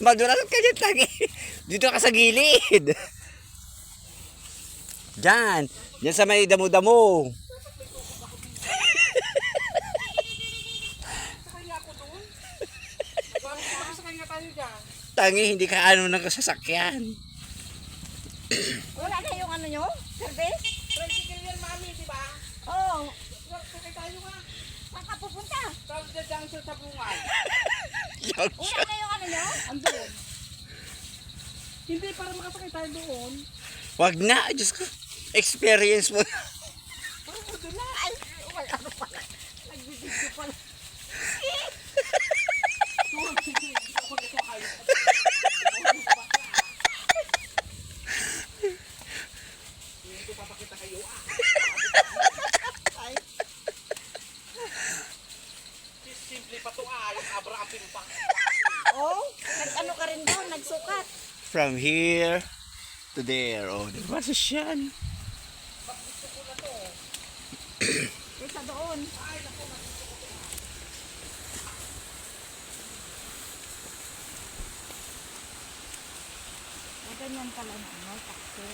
Madulas ka dyan, tangi. Dito ka sa gilid. Diyan. Diyan sa may damo-damo. Tangi, hindi ka ano ng sasakyan. Wala na yung ano nyo? Service? Tricycle yan, mami, di ba? Oo. Sakay tayo nga. Saan ka pupunta? Sa junction sa bungan. Wala na yung ano nyo? Andun. Hindi, para makasakay tayo doon. Wag na, Diyos ko. Experience mo. Parang mo doon na. Ay, wala ano pala. Nagbibigyo pala. Ako na sakay. Hindi ko papakita kayo. Ay, Simple pa to yung abra apin pa. oh, ano ka rin doon? Nagsukat. From here to there. Oh, diba sa siyan? Isa doon. Ay, ganyan pala na, no? Taxi.